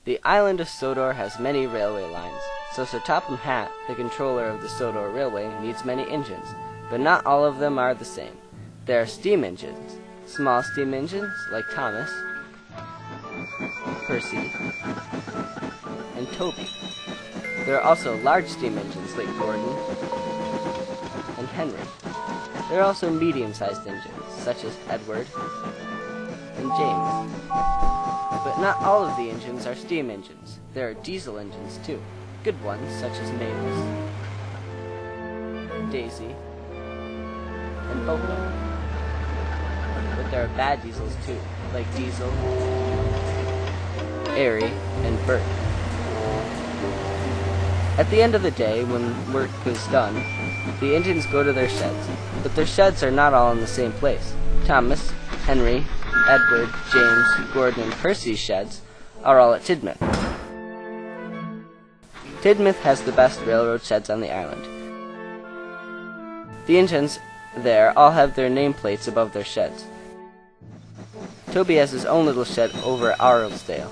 The island of Sodor has many railway lines, so Sir Topham Hatt, the controller of the Sodor Railway, needs many engines, but not all of them are the same. There are steam engines, small steam engines like Thomas, Percy, and Toby. There are also large steam engines like Gordon and Henry. There are also medium-sized engines, such as Edward and James. But not all of the engines are steam engines. There are diesel engines too, good ones such as Mavis, Daisy, and Boko. But there are bad diesels too, like Diesel, Airy, and Bert. At the end of the day, when work is done, the engines go to their sheds, but their sheds are not all in the same place. Thomas, Henry, Edward, James, Gordon, and Percy's sheds are all at Tidmouth. Tidmouth has the best railroad sheds on the island. The engines there all have their nameplates above their sheds. Toby has his own little shed over at Arlesdale,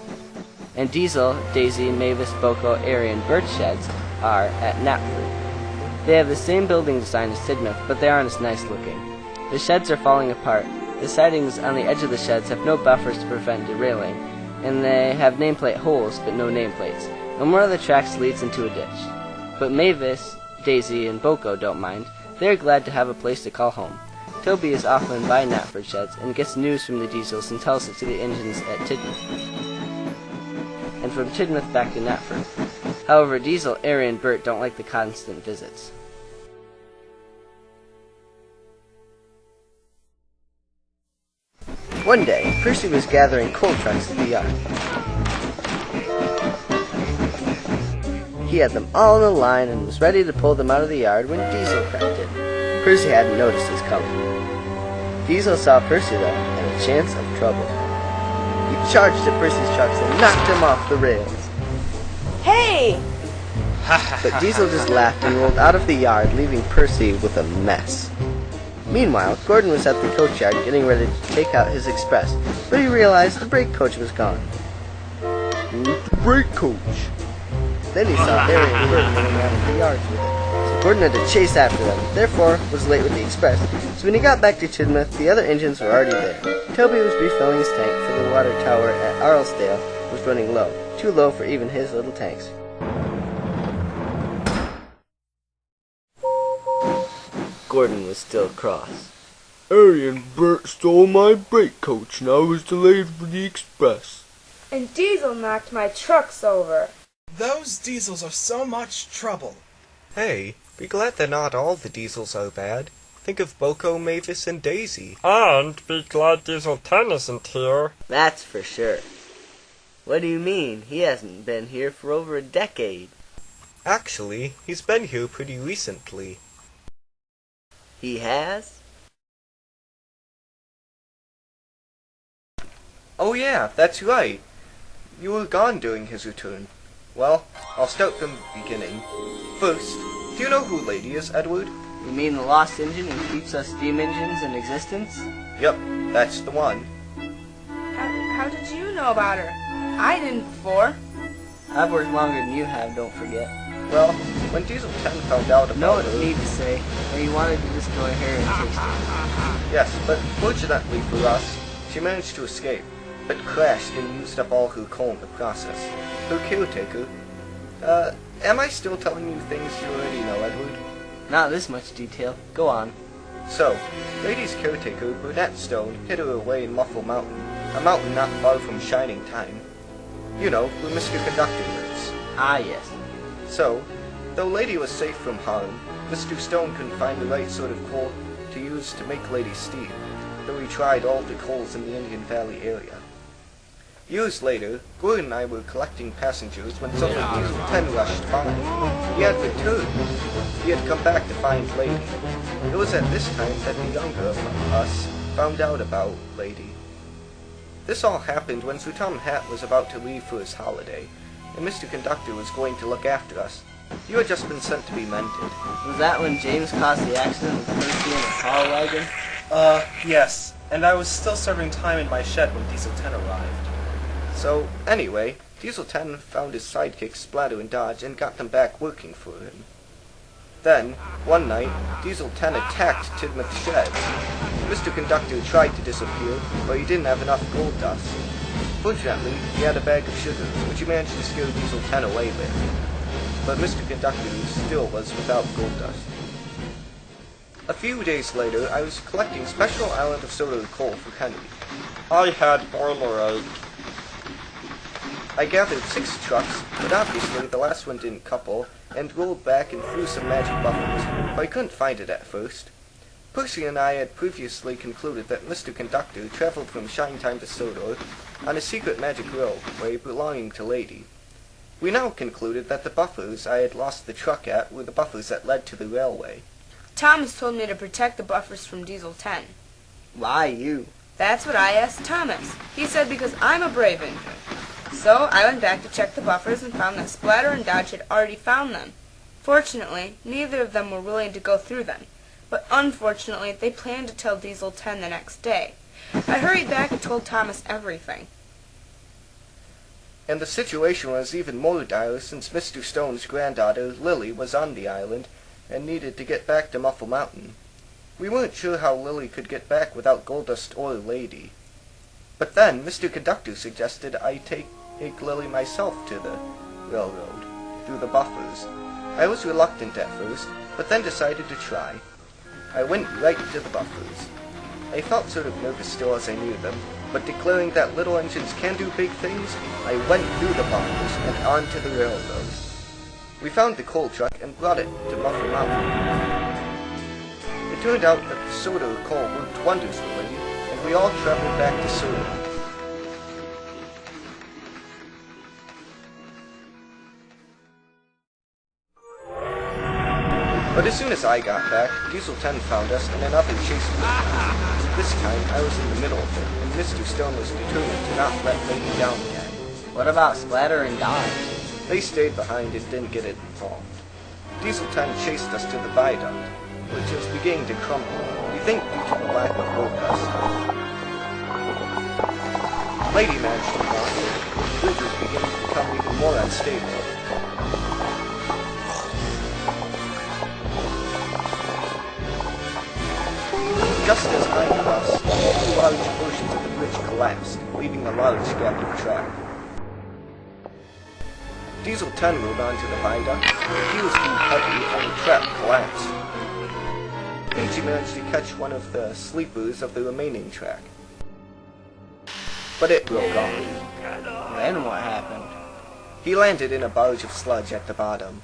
and Diesel, Daisy, Mavis, Boko, Airy, and Bert's sheds are at Knapford. They have the same building design as Tidmouth, but they aren't as nice looking. The sheds are falling apart. The sidings on the edge of the sheds have no buffers to prevent derailing, and they have nameplate holes but no nameplates, and one of the tracks leads into a ditch. But Mavis, Daisy, and Boko don't mind. They are glad to have a place to call home. Toby is often by Knapford sheds and gets news from the diesels and tells it to the engines at Tidmouth, and from Tidmouth back to Knapford. However, Diesel, Airy, and Bert don't like the constant visits. One day, Percy was gathering coal trucks at the yard. He had them all in a line and was ready to pull them out of the yard when Diesel crept in. Percy hadn't noticed his coming. Diesel saw Percy, though, and a chance of trouble. He charged at Percy's trucks and knocked him off the rails. Hey! But Diesel just laughed and rolled out of the yard, leaving Percy with a mess. Meanwhile, Gordon was at the coachyard getting ready to take out his express, but he realized the brake coach was gone. Where's the brake coach? Then he saw Harry and Bert running out of the yard with it, so Gordon had to chase after them, therefore was late with the express. So when he got back to Tidmouth, the other engines were already there. Toby was refilling his tank, for the water tower at Arlesdale was running low, too low for even his little tanks. Gordon was still cross. Harry and Bert stole my brake coach and I was delayed for the express. And Diesel knocked my trucks over. Those diesels are so much trouble. Hey, be glad they're not all the diesels so bad. Think of Boko, Mavis, and Daisy. And be glad Diesel 10 isn't here. That's for sure. What do you mean? He hasn't been here for over a decade. Actually, he's been here pretty recently. He has? Oh yeah, that's right. You were gone during his return. Well, I'll start from the beginning. First, do you know who Lady is, Edward? You mean the lost engine who keeps us steam engines in existence? Yep, that's the one. How did you know about her? I didn't before. I've worked longer than you have, don't forget. Well, when Diesel 10 found out No about her... need to say, and he wanted to destroy her and taste her. Yes, but fortunately for us, she managed to escape, but crashed and used up all her coal in the process. Her caretaker... am I still telling you things you already know, Edward? Not this much detail. Go on. So, Lady's caretaker, Burnett Stone, hid her away in Muffle Mountain, a mountain not far from Shining Time. You know, where Mr. Conductor lives. Ah, yes. So, though Lady was safe from harm, Mr. Stone couldn't find the right sort of coal to use to make Lady steam, though he tried all the coals in the Indian Valley area. Years later, Gordon and I were collecting passengers when suddenly Diesel 10 rushed by. He had returned. He had come back to find Lady. It was at this time that the younger of us found out about Lady. This all happened when Sir Tom Hat was about to leave for his holiday, and Mr. Conductor was going to look after us. You had just been sent to be mended. Was that when James caused the accident with Percy and the power wagon? Yes. And I was still serving time in my shed when Diesel 10 arrived. So, anyway, Diesel 10 found his sidekicks Splatter and Dodge and got them back working for him. Then, one night, Diesel 10 attacked Tidmouth's shed. Mr. Conductor tried to disappear, but he didn't have enough gold dust. Fortunately, he had a bag of sugar, which he managed to scare Diesel 10 away with. But Mr. Conductor still was without gold dust. A few days later, I was collecting Special Island of Soda coal for Henry. I had boiler ache. I gathered 6 trucks, but obviously the last one didn't couple, and rolled back and threw some magic buffers, but I couldn't find it at first. Percy and I had previously concluded that Mr. Conductor traveled from Shinetime to Sodor on a secret magic railway belonging to Lady. We now concluded that the buffers I had lost the truck at were the buffers that led to the railway. Thomas told me to protect the buffers from Diesel 10. Why you? That's what I asked Thomas. He said because I'm a brave engine. So I went back to check the buffers and found that Splatter and Dodge had already found them. Fortunately, neither of them were willing to go through them, but unfortunately they planned to tell Diesel 10 the next day. I hurried back and told Thomas everything. And the situation was even more dire since Mr. Stone's granddaughter, Lily, was on the island and needed to get back to Muffle Mountain. We weren't sure how Lily could get back without Goldust or Lady. But then Mr. Conductor suggested I take Lily myself to the railroad, through the buffers. I was reluctant at first, but then decided to try. I went right to the buffers. I felt sort of nervous still as I knew them, but declaring that little engines can do big things, I went through the buffers and onto the railroad. We found the coal truck and brought it to Muffle Mountain. It turned out that the soda coal worked wonders for Lady, and we all traveled back to Soda. But as soon as I got back, Diesel 10 found us and another chase was on. This time, I was in the middle of it, and Mr. Stone was determined to not let Lady down again. What about Splatter and Dodge? They stayed behind and didn't get involved. Diesel 10 chased us to the viaduct, which was beginning to crumble, we think due to the lack of gold dust. Lady managed to cross, and the bridge was beginning to become even more unstable. Just as I crossed, 2 large portions of the bridge collapsed, leaving a large gap of track. Diesel 10 rolled onto the viaduct, but he was too heavy and the track collapsed. Peachy managed to catch one of the sleepers of the remaining track, but it broke off. Then what happened? He landed in a barge of sludge at the bottom.